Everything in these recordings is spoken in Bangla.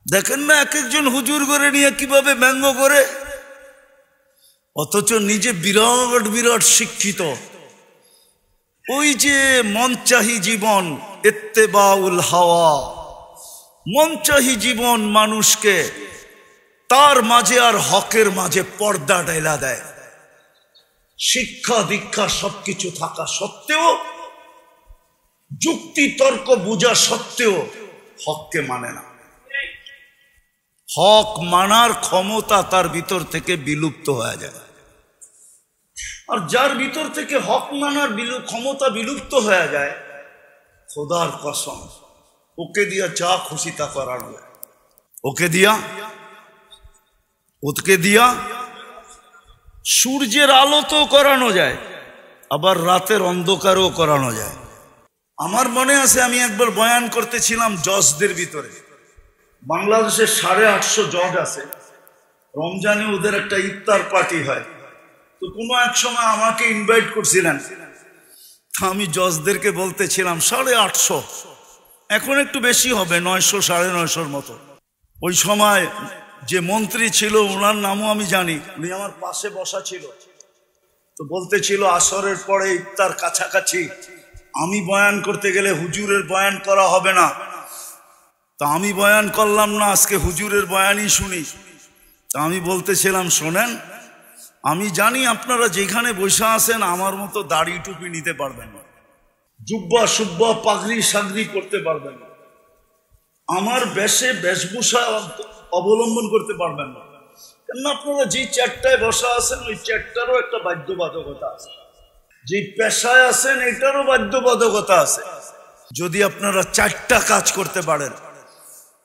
দেখেন না এক একজন হুজুর করে নিয়ে কিভাবে ব্যঙ্গ করে, অথচ নিজে বিরাট বিরাট শিক্ষিত। ওই যে মনচাহি জীবন, ইত্তেবাউল হাওয়া, মনচাহি জীবন মানুষকে তার মাঝে আর হকের মাঝে পর্দা ঢেলা দেয়। শিক্ষা দীক্ষা সবকিছু থাকা সত্ত্বেও, যুক্তি তর্ক বোঝা সত্ত্বেও হককে মানে না। হক মানার ক্ষমতা তার ভিতর থেকে বিলুপ্ত হয়ে যায়। আর যার ভিতর থেকে হক মানার ক্ষমতা বিলুপ্ত হয়ে যায়, খোদার কসম ওকে দিয়া যা খুশি তা করানো যায়। ওকে দিয়া সূর্যের আলো তো করানো যায়, আবার রাতের অন্ধকারও করানো যায়। আমার মনে আছে আমি একবার বয়ান করতেছিলাম জজদের ভিতরে। বাংলাদেশের 850 জজ আছে, রমজানে ওদের একটা ইফতার পার্টি হয়। তো কোনো এক সময় আমাকে ইনভাইট করছিলেন, আমি জজদেরকে বলতেছিলাম 850, এখন একটু বেশি হবে, 900 950 মতো। ওই সময় যে মন্ত্রী ছিল ওনার নামও আমি জানি, উনি আমার পাশে বসা ছিল। তো বলতেছিল আসরের পরে ইফতার কাছাকাছি আমি বয়ান করতে গেলে হুজুরের বয়ান করা হবে না। তা আমি বয়ান করলাম না, আজকে হুজুরের বয়ানই শুনি। তা আমি বলতেছিলাম শোনেন, আমি জানি আপনারা যেখানে বসে আছেন আমার মতো দাড়ি টুপি নিতে পারবেন না, জুব্বা সুব্বা পাগড়ি সাগড়ি করতে পারবেন না, আমার বেশভূষা অবলম্বন করতে পারবেন না। কেন আপনারা যে চেয়ারটায় বসা আছেন ওই চেয়ারটারও একটা বাধ্যবাধকতা আছে, যে পেশায় আছেন এটারও বাধ্যবাধকতা আছে। যদি আপনারা 4টা কাজ করতে পারেন,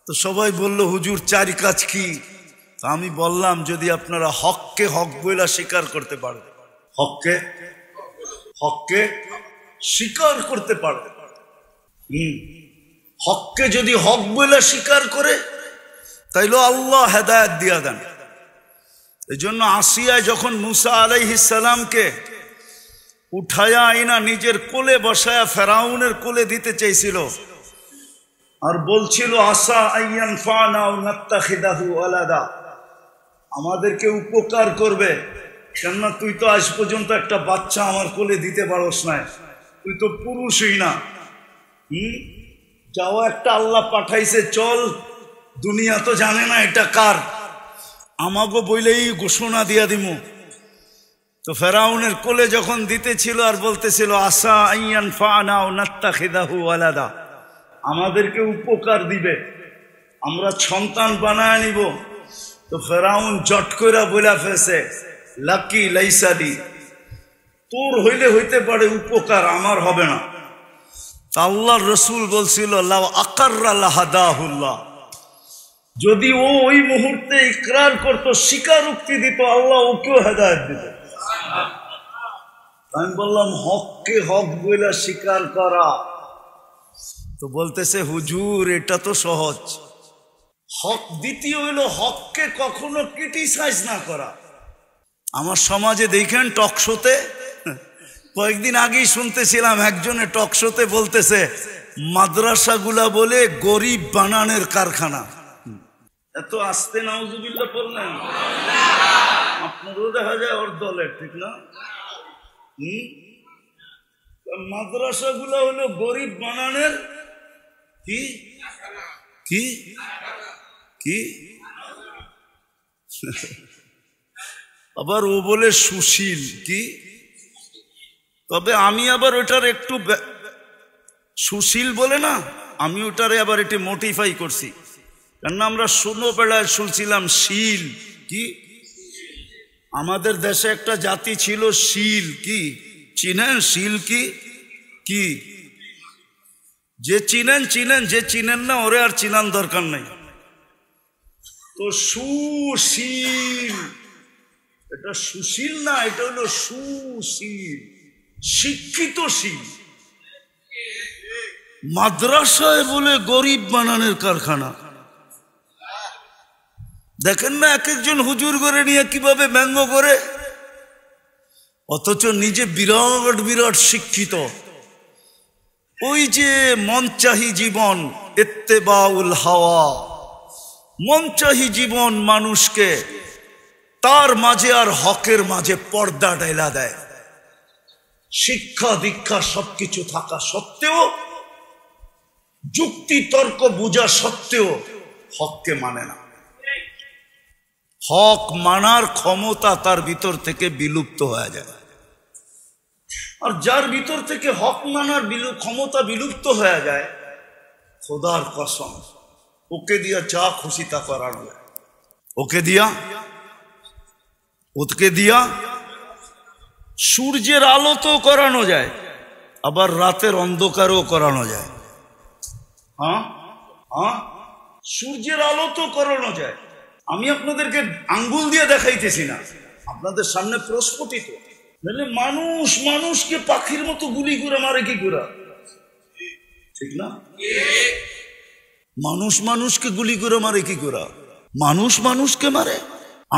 তো সবাই বলল হুজুর 4 কাজ কি? আমি বললাম যদি আপনারা হককে হক বইলা স্বীকার করতে পারেন, হককে স্বীকার করতে পারেন, হককে যদি হক বইলা স্বীকার করে তাইলে আল্লাহ হেদায়েত দিয়া দেন। এই জন্য আসিয়া যখন মুসা আলাইহিস সালামকে উঠায়া আইনা নিজের কোলে বসায়া ফেরাউনের কোলে দিতে চাইছিল, আর বলছিল আসা আইয়ান ফানা ও নাত্তাখিদাহু ওয়ালাদা, আমাদেরকে উপকার করবে। কেননা তুই তো আজ পর্যন্ত একটা বাচ্চা আমার কোলে দিতে পারস না, তুই তো পুরুষই না। যাও একটা আল্লাহ পাঠাইছে, চল, দুনিয়া তো জানে না এটা কার, আমাকে বইলেই ঘোষণা দিয়া দিমু। তো ফেরাউনের কোলে যখন দিতেছিল আর বলতেছিল আসা আইয়ান ফানা ও নাত্তাখিদাহু ওয়ালাদা, আমাদেরকে উপকার দিবে, আমরা সন্তান বানায় নিব। তো ফেরাউন জট কইরা বইলা ফেলছে লাকি লাইসাদি, তোর হইলে হইতে পারে উপকার, আমার হবে না। আল্লাহর রসুল বলছিল লাউ আকাররা লাহাদাহুল্লাহ, যদি ও ওই মুহূর্তে ইকরার করতো, স্বীকারোক্তি দিত, আল্লাহ ওকেও হেদায়েত দিত। আমি বললাম হককে হক বইলা স্বীকার করা। তো বলতেছে হুজুর এটা তো সহজ। হক দ্বিতীয় হইল হককে কখনো ক্রিটিসাইজ না করা। আমার সমাজে দেখেন টকশোতে, কয়েকদিন আগেই শুনতেছিলাম একজনে টকশোতে বলতেছে মাদ্রাসাগুলা বলে গরিব বানানের কারখানা। এত আস্তে নাউজুবিল্লাহ পড়লেন, আপনারও দেখা যায় ওর দলের, ঠিক না? মাদ্রাসাগুলা হলো গরিব বানানের কি কি কি আবার ও বলে সুশীল কি। তবে আমি আবার ওটার একটু সুশীল বলে না, আমি ওটারে আবার একটু মোটিফাই করছি। কেননা আমরা ছোটবেলায় শুনছিলাম শীল কি, আমাদের দেশে একটা জাতি ছিল শীল কি, চিনেন শীল কি কি? যে চিনেন চিনেন, যে চিনেন না ওরে আর চিনান দরকার নাই। তো সুশীল, এটা সুশীল না, এটা হলো সুশীল, শিক্ষিত শীল। মাদ্রাসায় বলে গরিব বানানোর কারখানা। দেখেন না এক একজন হুজুর করে নিয়ে কিভাবে ব্যঙ্গ করে, অথচ নিজে বিরাট বিরাট শিক্ষিত। ওই যে মনচাহি জীবন, ইত্তেবাউল হাওয়া, মনচাহি জীবন মানুষকে তার মাঝে আর হকের মাঝে পর্দা ঢেলা দেয়। শিক্ষা দীক্ষা সবকিছু থাকা সত্ত্বেও, যুক্তি তর্ক বোঝা সত্ত্বেও হককে মানে না। হক মানার ক্ষমতা তার ভিতর থেকে বিলুপ্ত হয়ে যায়। আর যার ভিতর থেকে হক মানার ক্ষমতা বিলুপ্ত হয়ে যায়, খোদার কসম ওকে দিয়া যা খুশি তা করানো যায়। ওকে দিয়া সূর্যের আলো তো করানো যায়, আবার রাতের অন্ধকারও করানো যায়। সূর্যের আলো তো করানো যায়। আমি আপনাদেরকে আঙ্গুল দিয়ে দেখাইতেছি না, আপনাদের সামনে প্রস্ফুটিত। মানুষকে পাখির মতো গুলি করে মারে কি করে? ঠিক না? মানুষকে গুলি করে মারে কি করে? মানুষকে মারে,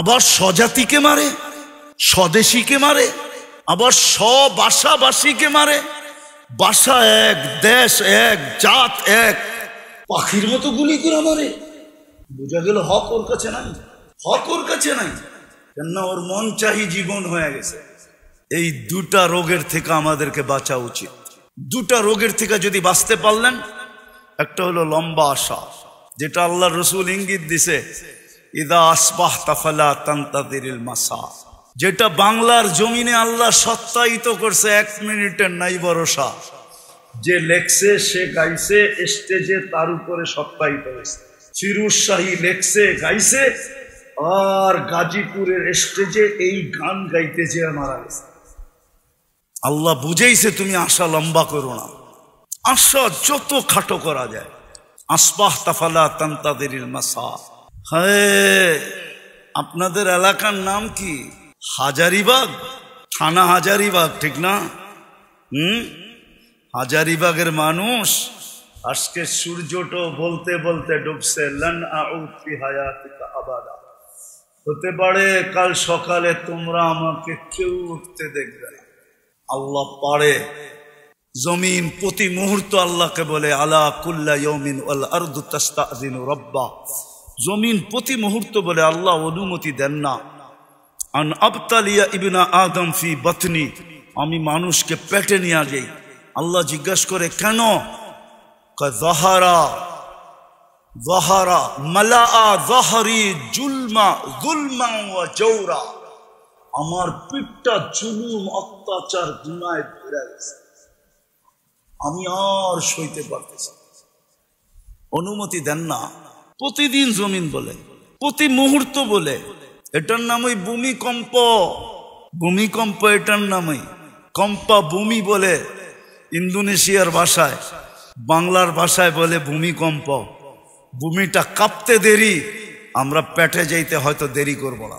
আবার স্বজাতিকে মারে, স্বদেশীকে মারে, আবার স্বভাষাভাষীকে মারে। ভাষা এক, দেশ এক, জাত এক, পাখির মতো গুলি করে মারে। বোঝা গেল হক ওর কাছে নাই, হক ওর কাছে নাই। কেননা ওর মন চাহি জীবন হয়ে গেছে। এই দুটা রোগের থেকে আমাদেরকে বাঁচা উচিত। দুটা রোগের থেকে যদি বাঁচতে পারলেন, একটা হলো লম্বা আশা, যেটা আল্লাহ রসুল ইঙ্গিত দিছে, ইদা আসবাহতা ফালা তানতাদিরিল মাসা, যেটা বাংলার জমিনে আল্লাহ সত্যায়িত করছে। 1 মিনিটের নাই ভরসা। যে লেখছে সে গাইছে স্টেজে, তার উপরে সত্যায়িত হয়েছে। ফিরোজ শাহী লেখছে গাইছে, আর গাজীপুরের স্টেজে এই গান গাইতে যেয়ে মারা গেছে। আল্লাহ বুঝেইছে তুমি আশা লম্বা করো না, আশা যত খাটো করা যায়। আসবাহতা ফালা তানতাদিরিল মাসা। হ্যাঁ, আপনাদের এলাকার নাম কি? হাজারিবাগ, থানা হাজারিবাগ, ঠিক না? হাজারিবাগের মানুষ আজকে সূর্যটো বলতে বলতে ডুবছে। লান আউদ ফি হায়াতিকা আবাদা। হতে পারে কাল সকালে তোমরা আমাকে কেউ উঠতে দেখবে না। আল্লাহ পারে। জমিন প্রতি মুহূর্ত আল্লাহকে বলে, আলা কুল্লা ইয়াউমিন ওয়াল আরদু তাস্তাযিনু রাব্বা। জমিন প্রতি মুহূর্ত বলে, আল্লাহ অনুমতি দেন না। আন আবতালিয়া ইবনা আদম ফি বাতনি, আমি মানুষকে পেটে নিয়ে যাই। আল্লাহ জিজ্ঞাসা করে কেন? যাহারা মালাআ যাহরি যুলমা ওয়া জাওরা। আমার পিঠটা জুলুম অত্যাচার গুনায় ভরে গেছে, আমি আর সইতে পারতেছি। অনুমতি দেন না। প্রতিদিন জমিন বলে, প্রতি মুহূর্ত বলে। এটার নামই ভূমিকম্প। ভূমিকম্প এটার নামই। কম্পা ভূমি বলে ইন্দোনেশিয়ার ভাষায়, বাংলার ভাষায় বলে ভূমিকম্প। ভূমিটা কাঁপতে দেরি, আমরা পেটে যাইতে হয়তো দেরি করব না।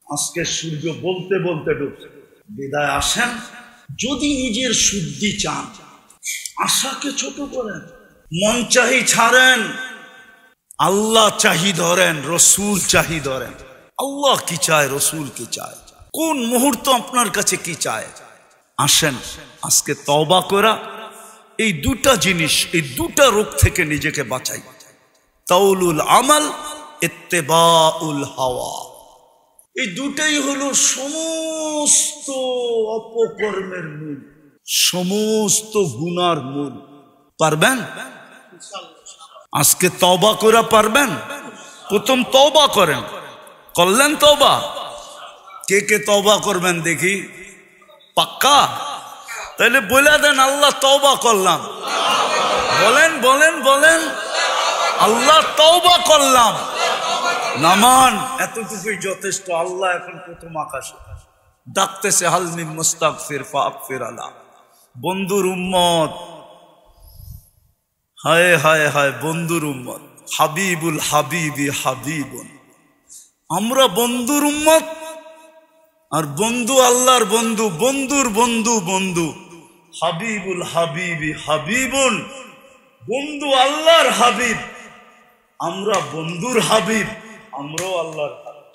আজকে সূর্য বলতে বলতে ডুবছে। বিদায় আসেন, যদি নিজের শুদ্ধি চান, আশাকে ছোট করেন, মন চাহি ছাড়েন, আল্লাহ চাহি ধরেন, রসুল চাহি ধরেন। আল্লাহ কি চায়, রসুল কি চায়, কোন মুহূর্ত আপনার কাছে কি চায়। আসেন আজকে তওবা করা এই দুটা জিনিস, এই দুটা রোগ থেকে নিজেকে বাঁচাই। তাউলুল আমাল, ইত্তেবাউল হাওয়া। এই দুটাই হলো সমস্ত অপকর্মের মূল, সমস্ত গুনার মূল। পারবেন? আজকে তওবা করা পারবেন? প্রথম তওবা করেন। করলেন তওবা? কে কে তওবা করবেন দেখি? পাক্কা? তাহলে বলে দেন, আল্লাহ তওবা করলাম। বলেন বলেন বলেন, আল্লাহ তওবা করলাম। নামান, এতটুকুই যথেষ্ট। আল্লাহ এখন প্রথম আকাশে ডাকতেছে, হালমি মুস্তাগফির ফাগফির আলা। বন্ধুর উম্মত, হায় হায় হায়, বন্ধুর উম্মত। হাবিবুল হাবিবি হাবিবুন। আমরা বন্ধুর উম্মত, আর বন্ধু আল্লাহর বন্ধু, বন্ধুর বন্ধু বন্ধু। হাবিবুল হাবিবি হাবিবুন, বন্ধু আল্লাহর হাবিব। আমরা বন্ধুর হাবিব, আমরাও আল্লাহর হাবিব।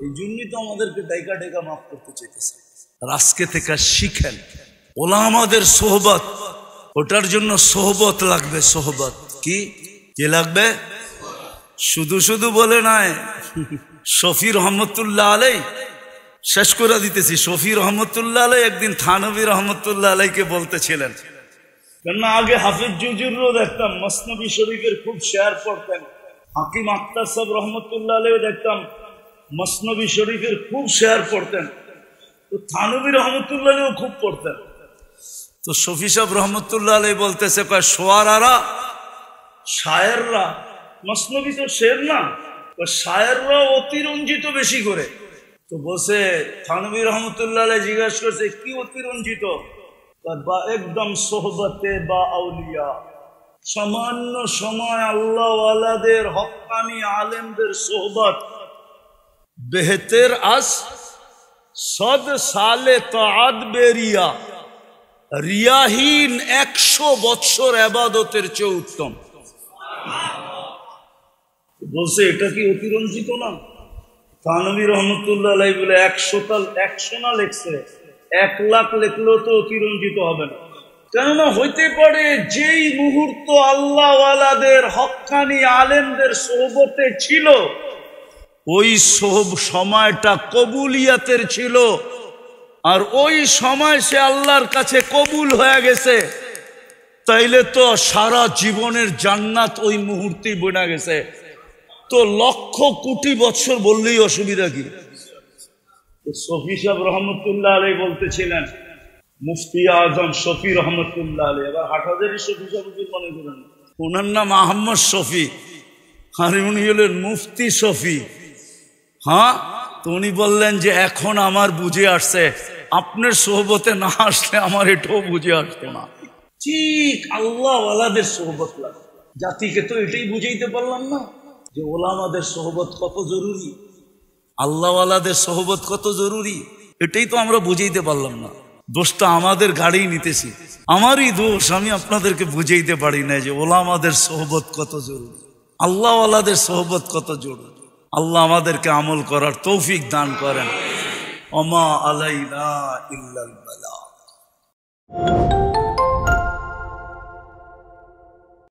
এই জন্যই তো আমাদেরকে ডাইকা ডাইকা মাফ করতে চাইতেছে। আর আজকে থেকে শিখেন ওলামাদের সোহবত। ওটার জন্য সোহবত লাগবে। সোহবত কি? কি লাগবে? শুধু শুধু বলে নয়। শফি রহমতুল্লাহ আলাই, শেষ করে দিতেছি, শফি রহমতুল্লাহ আলাই একদিন থানভী রহমতুল্লাহ আলাইকে বলতেছিলেন, কেননা আগে হাফিজ জুজুরও দেখতাম মসনবী শরীফের খুব শেয়ার পড়তেন, হাকিম আক্তার সাহেব রহমতুল্লাহ আলাইও দেখতাম মসনবী শরীফের খুব শেয়ার পড়তেন, তো থানভী রহমতুল্লাহ আলাইও খুব পড়তেন। তো শফি সাহেব রহমতুল্লাহ আলাই বলতেছে, কয় শোয়ারারা, শায়েররা, মসনবী তো শের না, শায়েররা অতিরঞ্জিত বেশি করে। তো বসে থানভী রহমতুল্লাহ আলাই জিজ্ঞাসা করছে, কি অতিরঞ্জিত? বা একদম সোহবতে বা আউলিয়া, সামান্য সময় আল্লাহ ওয়ালাদের হক্কানি আলেমদের সোহবত বেহতের আস সদ সালে তাআদ বেরিয়া, রিয়াহীন 100 বৎসর ইবাদতের চেয়ে উত্তম। বলছে এটা কি অতিরঞ্জিত না? থানভী রহমতুল্লাহ আলাইহি বলে 100 না লেখছে, 1 লাখ লেখলেও তো অতিরঞ্জিত হবে না। কেননা হইতে পারে যেই মুহূর্ত আল্লাহ ওয়ালাদের হক্কানি আলেমদের সোহবতে ছিল, ওই সময়টা কবুলিয়াতের ছিল, আর ওই সময় সে আল্লাহর কাছে কবুল হয়ে গেছে, তাইলে তো সারা জীবনের জান্নাত ওই মুহূর্তেই বনে গেছে। তো লক্ষ কোটি বছর বললেই অসুবিধা কি? শফি সাহেব রহমতুল্লাহ আলাই বলতেছিলেন, মুফতি আজম শফি রহমতুল্লাহ আলাই, এবার হাটহাজারি শফি সাহেব মনে করেন, ওনার নাম আহমদ শফি, আর উনি হলেন মুফতি শফি। হ্যাঁ, তো উনি বললেন যে এখন আমার বুঝে আসছে, আপনার সোহবতে না আসলে আমার এটাও বুঝে আসতো না। ঠিক আল্লাহ ওয়ালাদের সোহবত লাগে। জাতিকে তো এটাই বুঝাইতে পারলাম না যে ওলামাদের সোহবত কত জরুরি, আল্লাহ ওয়ালাদের সোহবত কত জরুরি, এটাই তো আমরা বুঝাইতে পারলাম না। দোষটা আমাদের গাড়ি নিতেছি, আমারই দোষ, আমি আপনাদেরকে বুঝাইতে পারি না যে ওলামাদের সোহবত কত জরুরি, আল্লাহ ওয়ালাদের সোহবত কত জরুরি। আল্লাহ আমাদেরকে আমল করার তৌফিক দান করেন। ওমা আলাইনা ইল্লাল বালাগ।